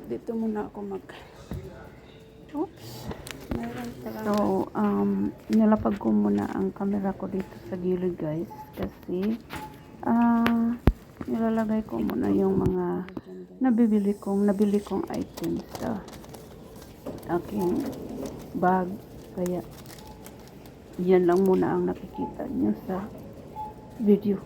Dito muna ako oops, mayroon pala. So, nilapag ko muna ang camera ko dito sa gilid guys, kasi nilalagay ko muna yung mga nabili kong items sa aking bag, kaya yan lang muna ang nakikita nyo sa video.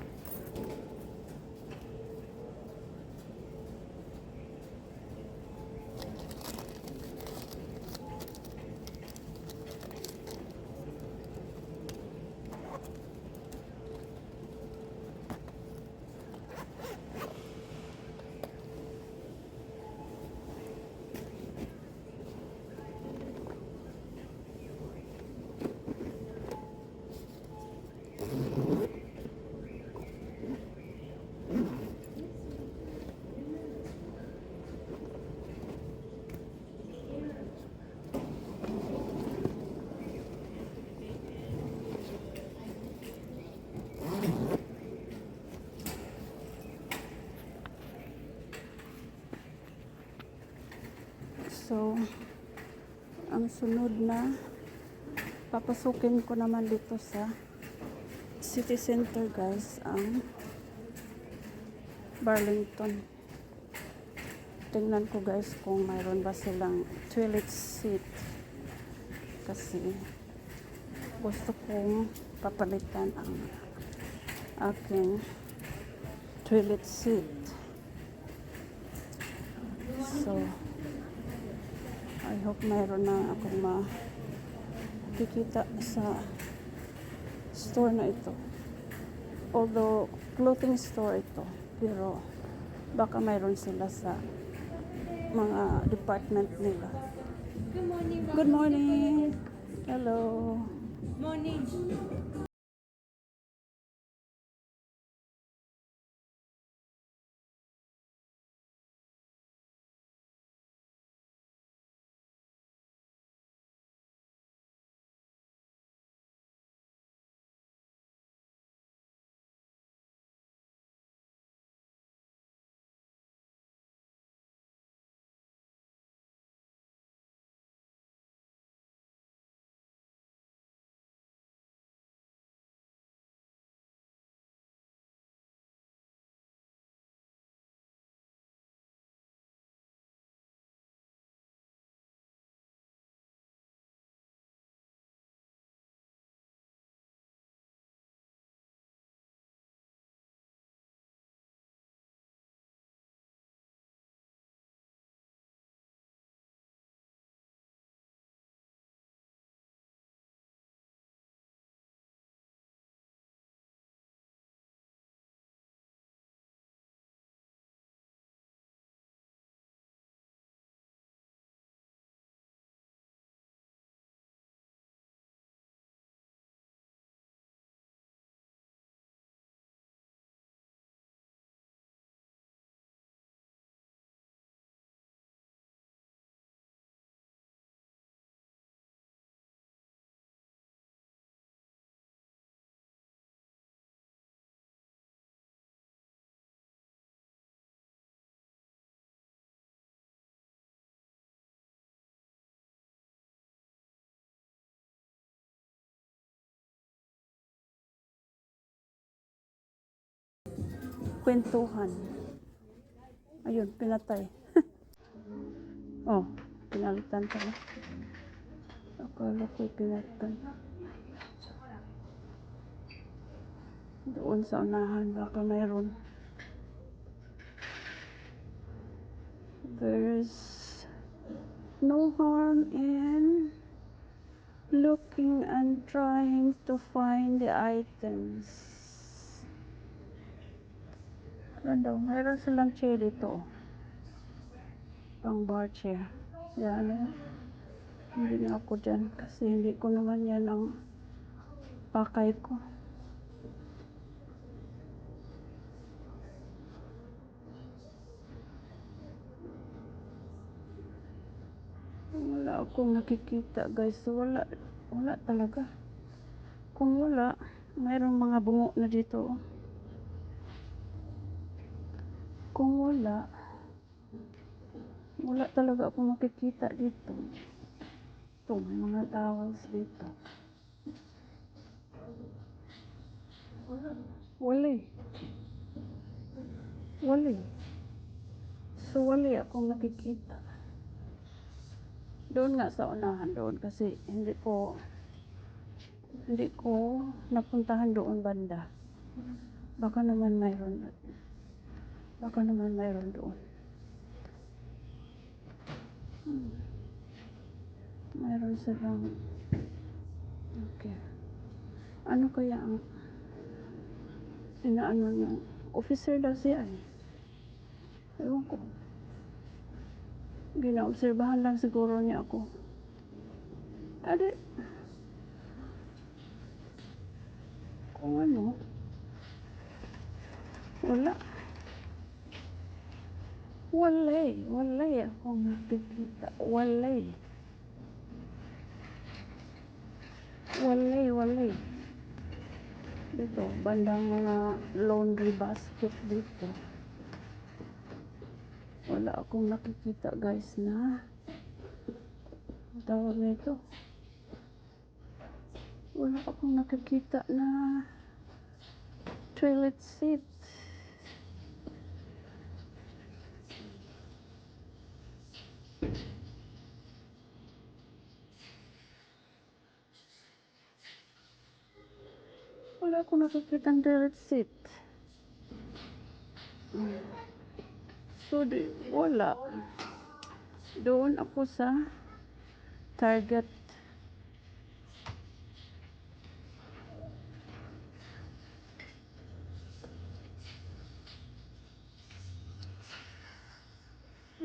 So, ang sunod na papasukin ko naman dito sa city center guys, ang Burlington. Tingnan ko guys kung mayroon ba silang toilet seat, kasi gusto kong papalitan ang aking toilet seat. So, I hope mayroon na akong makikita sa store na ito. Although, clothing store ito, pero baka mayroon sila sa mga department nila. Good morning. Good morning. Hello. Morning. Kwentuhan. Ayun, pinatay. Oh, pinalitan pala. Akala ko'y pinatay. Doon sa unahan, baka mayroon. There's no harm in looking and trying to find the items. Ano daw, mayroon silang chair dito. Pang bar chair. Yan. Hindi na ako dyan kasi hindi ko naman yan ang pakay ko. Wala akong nakikita guys. Wala talaga. Kung wala, mayroong mga bungo na dito. Kung wala talaga ako makikita dito. Ito, may mga towels dito. Wala eh. Wala eh. So, wala akong nakikita. Doon nga sa unahan doon kasi hindi ko napuntahan doon banda. Baka naman mayroon doon. Mayroon silang, okay. Ano kaya ang inaano niya? Officer daw siya eh. Ewan ko. Ginaobserbahan lang siguro niya ako. Adi, kung ano, wala. Wala akong nakikita. Wala. Dito, bandang mga laundry basket dito. Wala akong nakikita guys na ang tawag nito. Wala akong nakikita na toilet seat. Wala akong nakikita ng toilet seat. So, wala. Doon ako sa Target.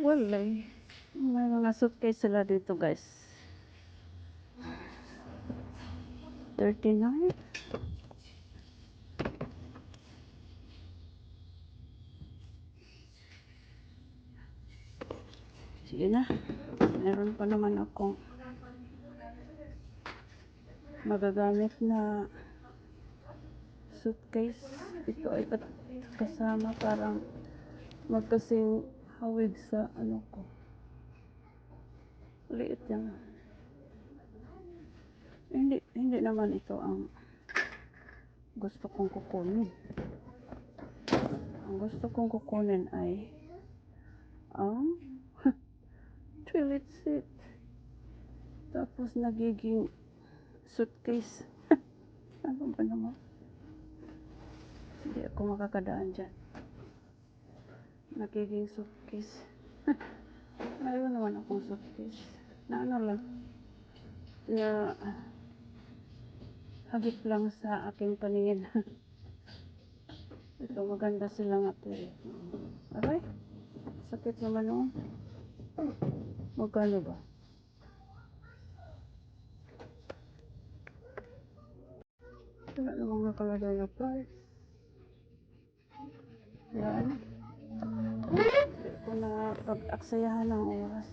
Wala eh. May mga suitcase sila dito guys. 39. Sige na. Meron pa naman akong magagamit na suitcase. Ito ay kasama parang magkasing hawig sa ano ko. Liit yan. Hindi naman ito ang gusto kong kukunin. Ang gusto kong kukunin ay ang toilet seat. Tapos nagiging suitcase. Ano ba naman? Hindi ako makakadaan dyan. Nagiging suitcase. Mayroon naman akong suitcase. Na ano lang. Na hagip lang sa aking paningin. Ito maganda sila nga ito eh. Aray, sakit naman noon. Magkano ba? Wala namang nakalagay na price. Yan. Hindi ko na pag-aksayahan ng oras.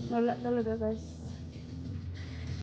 Wala talaga guys.